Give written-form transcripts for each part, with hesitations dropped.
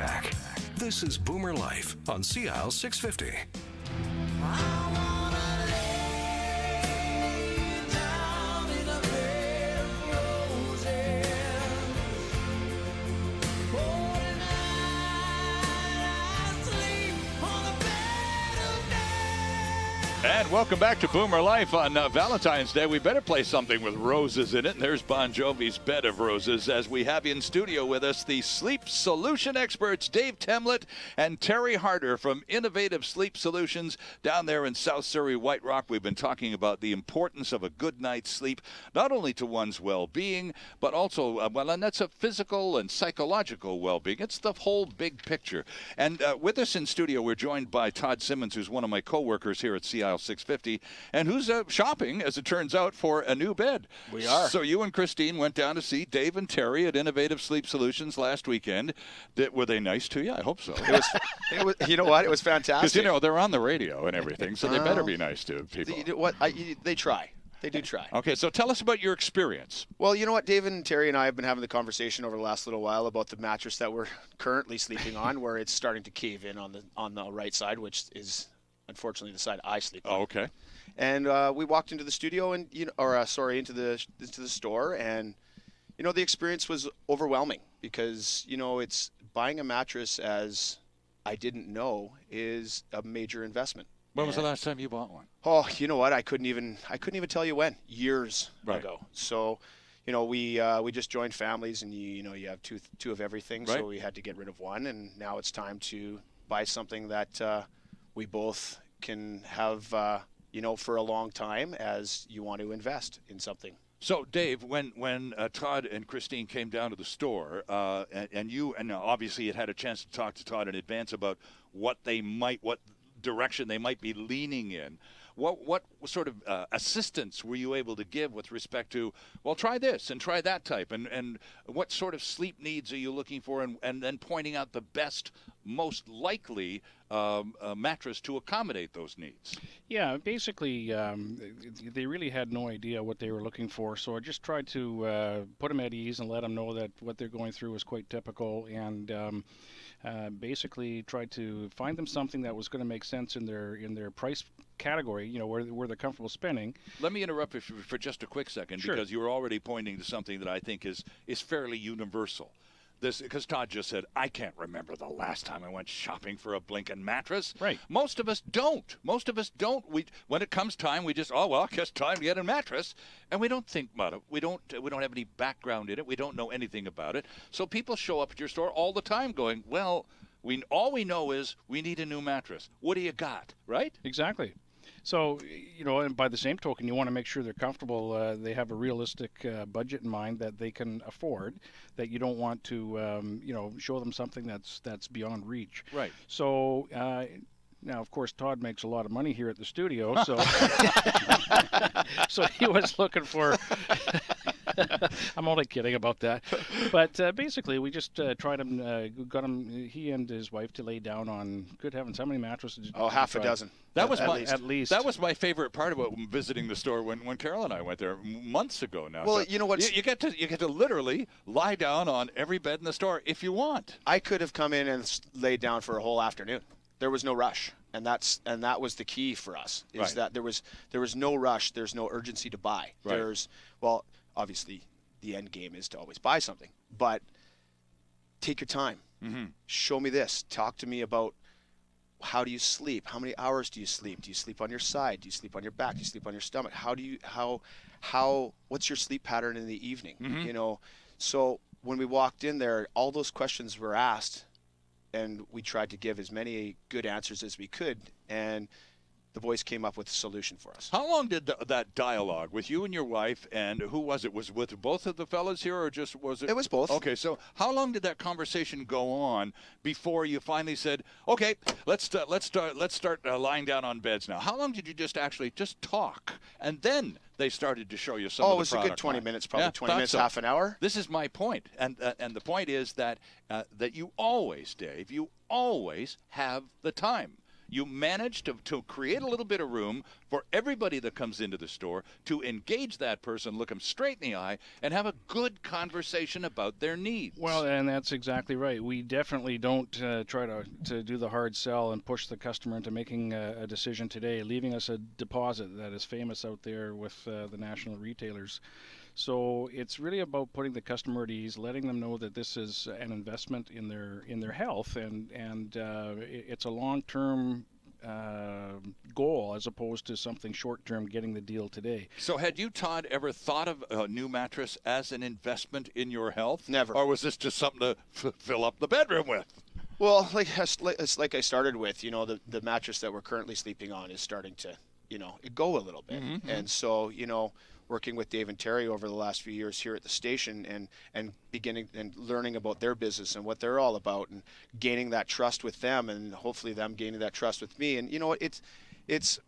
back. This is Boomer Life on CL 650. And welcome back to Boomer Life on Valentine's Day. We better play something with roses in it. And there's Bon Jovi's Bed of Roses as we have in studio with us the sleep solution experts, Dave Temlett and Terry Harder from Innovative Sleep Solutions down there in South Surrey, White Rock. We've been talking about the importance of a good night's sleep, not only to one's well-being, but also, and that's a physical and psychological well-being. It's the whole big picture. And with us in studio, we're joined by Todd Simmons, who's one of my co-workers here at CI 650, and who's shopping, as it turns out, for a new bed. We are. So you and Christine went down to see Dave and Terry at Innovative Sleep Solutions last weekend. Were they nice to you? I hope so. It was, you know what? It was fantastic. Because, they're on the radio and everything, so they better be nice to people. They try. They do try. Okay, so tell us about your experience. Well, you know what? David and Terry and I have been having the conversation over the last little while about the mattress that we're currently sleeping on, where it's starting to cave in on the right side, which is unfortunately the side I sleep on. Oh, okay. And we walked into the studio and into the store, and the experience was overwhelming because it's buying a mattress, as I didn't know, is a major investment. When was the last time you bought one? Oh, you know what? I couldn't even tell you when. Years ago. So, we just joined families, and you have two of everything. Right. So we had to get rid of one, and now it's time to buy something that we both can have, for a long time, as you want to invest in something. So, Dave, when Todd and Christine came down to the store, and you obviously had a chance to talk to Todd in advance about what direction they might be leaning in. What sort of assistance were you able to give with respect to, well, try this and try that type, and what sort of sleep needs are you looking for, and then pointing out the best, most likely mattress to accommodate those needs? Yeah, basically, they really had no idea what they were looking for, so I just tried to put them at ease and let them know that what they're going through is quite typical, and basically tried to find them something that was going to make sense in their price category, where they're comfortable spending. Let me interrupt you for just a quick second, Sure. Because you were already pointing to something that I think is fairly universal. Because Todd just said, I can't remember the last time I went shopping for a blinking mattress. Right. Most of us don't. When it comes time, we just, I guess time to get a mattress. And we don't think about it. We don't have any background in it. We don't know anything about it. So people show up at your store all the time going, well, all we know is we need a new mattress. What do you got, right? Exactly. So, and by the same token, you want to make sure they're comfortable. They have a realistic budget in mind that they can afford, that you don't want to, show them something that's beyond reach. Right. So, now, of course, Todd makes a lot of money here at the studio, so so he was looking for. I'm only kidding about that, but basically, we just tried him, got him, he and his wife, to lay down on. Good heavens, how many mattresses? Did you half try? a dozen. That was at least. That was my favorite part about visiting the store when Carol and I went there months ago now. Well, so you know what? You get to literally lie down on every bed in the store if you want. I could have come in and laid down for a whole afternoon. There was no rush, and that was the key for us. Is Right. that there was no rush. There's no urgency to buy. Right. Obviously, the end game is to always buy something, but take your time. Mm-hmm. Show me this. Talk to me about how do you sleep? How many hours do you sleep? Do you sleep on your side? Do you sleep on your back? Do you sleep on your stomach? What's your sleep pattern in the evening? Mm-hmm. So when we walked in there, all those questions were asked, and we tried to give as many good answers as we could, and the boys came up with a solution for us. How long did that dialogue with you and your wife, and who was it? Was it with both of the fellas here, or just was it? It was both. Okay, so how long did that conversation go on before you finally said, "Okay, let's start lying down on beds now"? How long did you just talk, and then they started to show you some of the it was a good 20 minutes, probably 20 minutes, so. half an hour. This is my point, and the point is that you always, Dave, you always have the time. you manage to create a little bit of room for everybody that comes into the store to engage that person, look them straight in the eye, and have a good conversation about their needs. Well, and that's exactly right. We definitely don't try to do the hard sell and push the customer into making a decision today, leaving us a deposit that is famous out there with the national retailers. So it's really about putting the customer at ease, letting them know that this is an investment in their health, and it's a long-term goal as opposed to something short-term, getting the deal today. So had you, Todd, ever thought of a new mattress as an investment in your health? Never. Or was this just something to fill up the bedroom with? Well, like I started with, the mattress that we're currently sleeping on is starting to, go a little bit. Mm-hmm. And so, working with Dave and Terry over the last few years here at the station and beginning and learning about their business and what they're all about and gaining that trust with them and hopefully them gaining that trust with me. And it's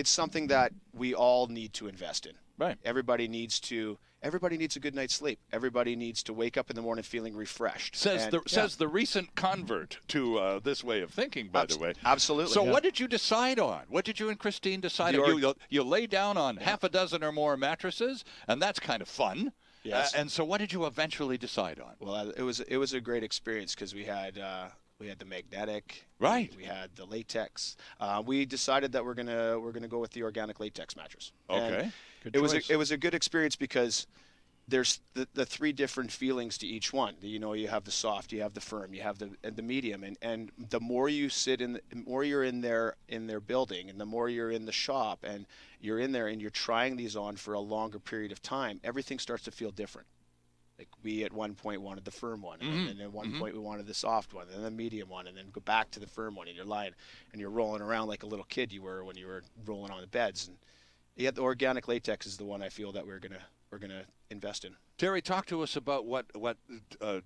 something that we all need to invest in. Right. Everybody needs a good night's sleep. Everybody needs to wake up in the morning feeling refreshed. Says the recent convert to this way of thinking, by the way. Absolutely. So what did you decide on? What did you and Christine decide on? You lay down on half a dozen or more mattresses, and that's kind of fun. Yes. And so what did you eventually decide on? Well, it was a great experience because we had the magnetic, right? We had the latex. We decided that we're gonna go with the organic latex mattress. Okay. It was a good experience because there's the three different feelings to each one. You have the soft, you have the firm, you have the medium, and the more you sit the more you're in their building, and the more you're in the shop, and you're in there and you're trying these on for a longer period of time, everything starts to feel different. Like we at one point wanted the firm one, and then at one point we wanted the soft one, and then the medium one, and then go back to the firm one, and you're lying and you're rolling around like a little kid you were when you were rolling on the beds. And the organic latex is the one I feel that we're gonna invest in. Terry, talk to us about what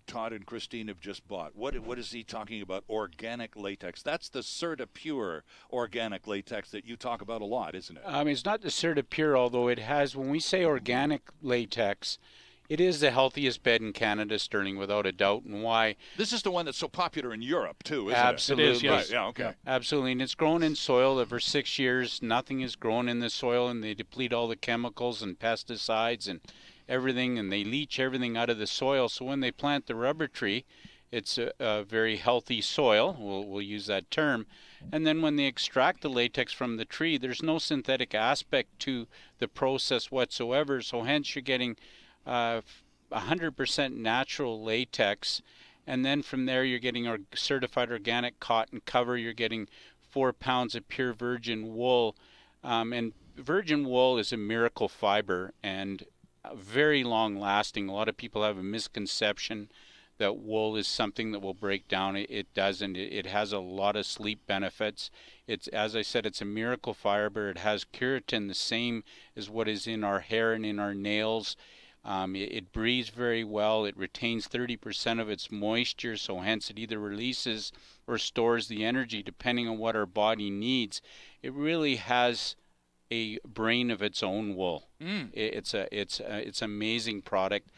Todd and Christine have just bought. What is he talking about? Organic latex. That's the CertaPure organic latex that you talk about a lot, isn't it? It's not the CertaPure, although it has. When we say organic latex, it is the healthiest bed in Canada, Sterling, without a doubt. And why? This is the one that's so popular in Europe, too, isn't Absolutely. it? It is, yes. Right. Yeah, okay. Yeah, absolutely. And it's grown in soil that for 6 years. Nothing is grown in the soil, and they deplete all the chemicals and pesticides and everything, and they leach everything out of the soil. So when they plant the rubber tree, it's a very healthy soil. We'll use that term. And then when they extract the latex from the tree, there's no synthetic aspect to the process whatsoever. So hence you're getting 100% natural latex, and then from there you're getting certified organic cotton cover. You're getting 4 pounds of pure virgin wool, and virgin wool is a miracle fiber and very long lasting. A lot of people have a misconception that wool is something that will break down. It doesn't. It has a lot of sleep benefits. It's, as I said, it's a miracle fiber. It has keratin, the same as what is in our hair and in our nails. It breathes very well. It retains 30% of its moisture, so hence it either releases or stores the energy depending on what our body needs. It really has a brain of its own, wool. It's an amazing product,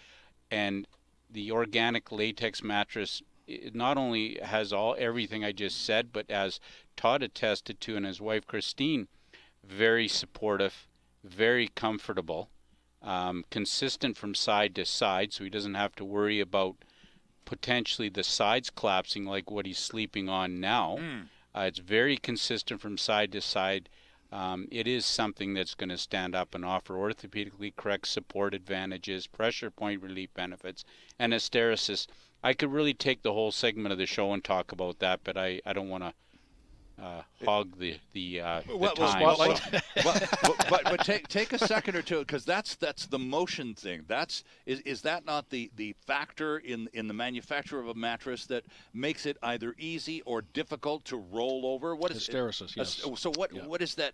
and the organic latex mattress, it not only has everything I just said, but as Todd attested to and his wife Christine, very supportive, very comfortable. Consistent from side to side, so he doesn't have to worry about potentially the sides collapsing like what he's sleeping on now. It's very consistent from side to side. It is something that's going to stand up and offer orthopedically correct support advantages, pressure point relief benefits, and hysteresis. I could really take the whole segment of the show and talk about that, but I don't want to hog the time. But take a second or two, because that's the motion thing. Is that not the factor in the manufacture of a mattress that makes it either easy or difficult to roll over? What is hysteresis? Yes. So what is that?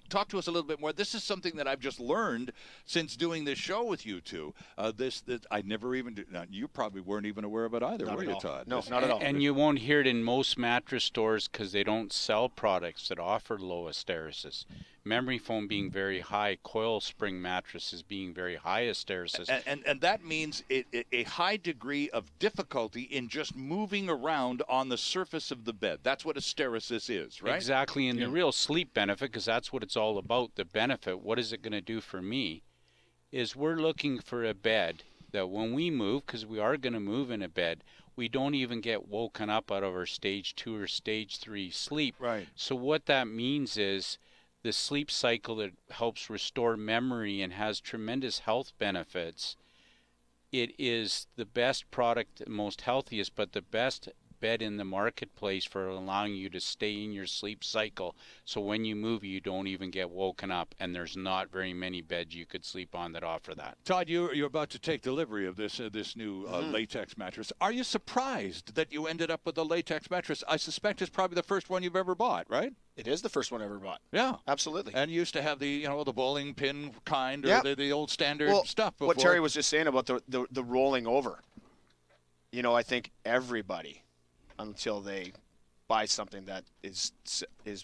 Talk to us a little bit more. This is something that I've just learned since doing this show with you two. This I never even you probably weren't even aware of it either, were you, Todd? No, not at all. And you won't hear it in most mattress stores because they don't don't sell products that offer low hysteresis. Memory foam being very high, coil spring mattresses being very high hysteresis. And that means a high degree of difficulty in just moving around on the surface of the bed. That's what hysteresis is, right? Exactly, and the real sleep benefit, because that's what it's all about, the benefit, what is it going to do for me, is we're looking for a bed that when we move, because we are going to move in a bed, we don't even get woken up out of our stage 2 or stage 3 sleep. Right. So what that means is the sleep cycle that helps restore memory and has tremendous health benefits. It is the best product, most healthiest, but the best bed in the marketplace for allowing you to stay in your sleep cycle. So when you move, you don't even get woken up, and there's not very many beds you could sleep on that offer that. Todd, you're about to take delivery of this new latex mattress. Are you surprised that you ended up with a latex mattress? I suspect it's probably the first one you've ever bought, right? It is the first one I ever bought. Yeah, absolutely. And you used to have the the bowling pin kind, or the old standard stuff before. What Terry was just saying about the rolling over. I think everybody, until they buy something that is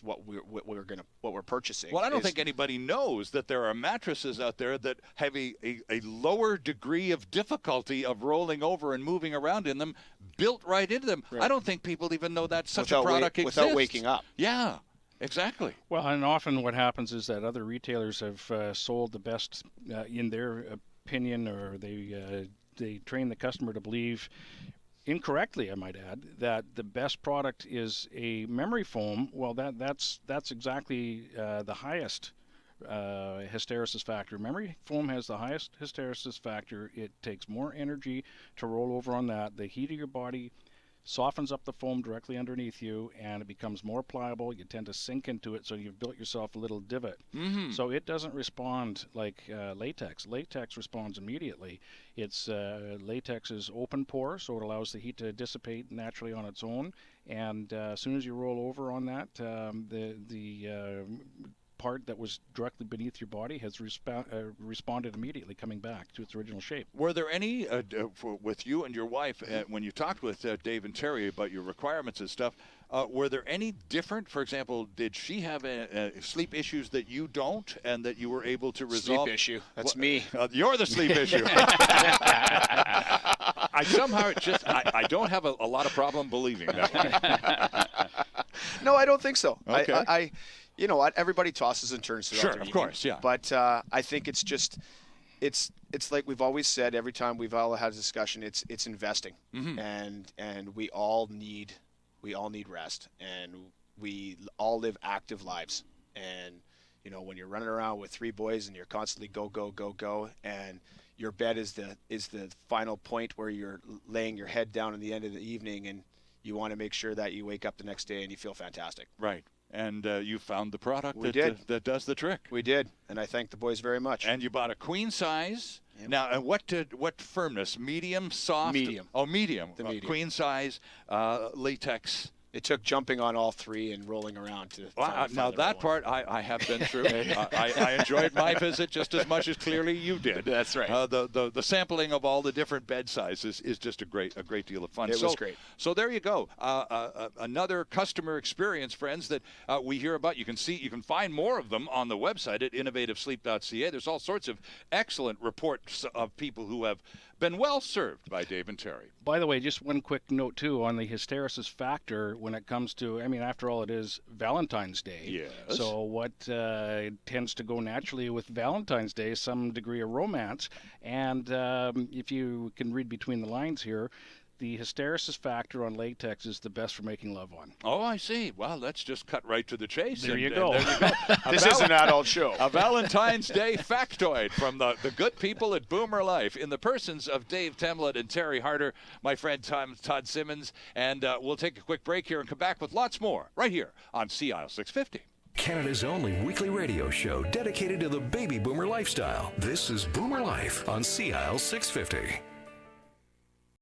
what we're purchasing. Well, I don't think anybody knows that there are mattresses out there that have a lower degree of difficulty of rolling over and moving around in them, built right into them. Right. I don't think people even know that such a product exists. Without waking up. Yeah, exactly. Well, and often what happens is that other retailers have sold the best in their opinion, or they train the customer to believe, incorrectly, I might add, that the best product is a memory foam. Well, that's exactly the highest hysteresis factor. Memory foam has the highest hysteresis factor. It takes more energy to roll over on that. The heat of your body softens up the foam directly underneath you, and it becomes more pliable. You tend to sink into it, so you've built yourself a little divot. Mm-hmm. So it doesn't respond like latex. Latex responds immediately. It's latex is open pore, so it allows the heat to dissipate naturally on its own. And as soon as you roll over on that, the part that was directly beneath your body has responded immediately, coming back to its original shape. Were there any, with you and your wife, when you talked with Dave and Terry about your requirements and stuff, were there any different? For example, did she have sleep issues that you don't, and that you were able to resolve? Sleep issue. That's me. You're the sleep issue. I somehow I don't have a lot of problem believing that. No, I don't think so. Okay. You know what? Everybody tosses and turns throughout their evening. Sure, of course, yeah. But I think it's just, it's like we've always said. Every time we've all had a discussion, it's investing, mm-hmm. and we all need rest, and we all live active lives. And when you're running around with 3 boys and you're constantly go, and your bed is the final point where you're laying your head down at the end of the evening, and you want to make sure that you wake up the next day and you feel fantastic. Right. And you found the product that does the trick. We did, and I thank the boys very much. And you bought a queen size. Yep. Now, and what firmness? Medium, soft? Medium. Oh, medium. The medium. Queen size, latex. It took jumping on all 3 and rolling around to now that part I have been through. I enjoyed my visit just as much as clearly you did. That's right. The sampling of all the different bed sizes is just a great deal of fun. It was great. So there you go. Another customer experience, friends, that we hear about. You can find more of them on the website at InnovativeSleep.ca. There's all sorts of excellent reports of people who have been well served by Dave and Terry. By the way, just one quick note, too, on the hysteresis factor when it comes to, after all, it is Valentine's Day. Yes. So what tends to go naturally with Valentine's Day is some degree of romance. And if you can read between the lines here, the hysteresis factor on latex is the best for making love on. Oh, I see. Well, let's just cut right to the chase. There you go. This is an adult show. A Valentine's Day factoid from the good people at BoomerLife in the persons of Dave Temlett and Terry Harder, my friend Todd Simmons. And we'll take a quick break here and come back with lots more right here on CIL 650. Canada's only weekly radio show dedicated to the baby boomer lifestyle. This is BoomerLife on CIL 650.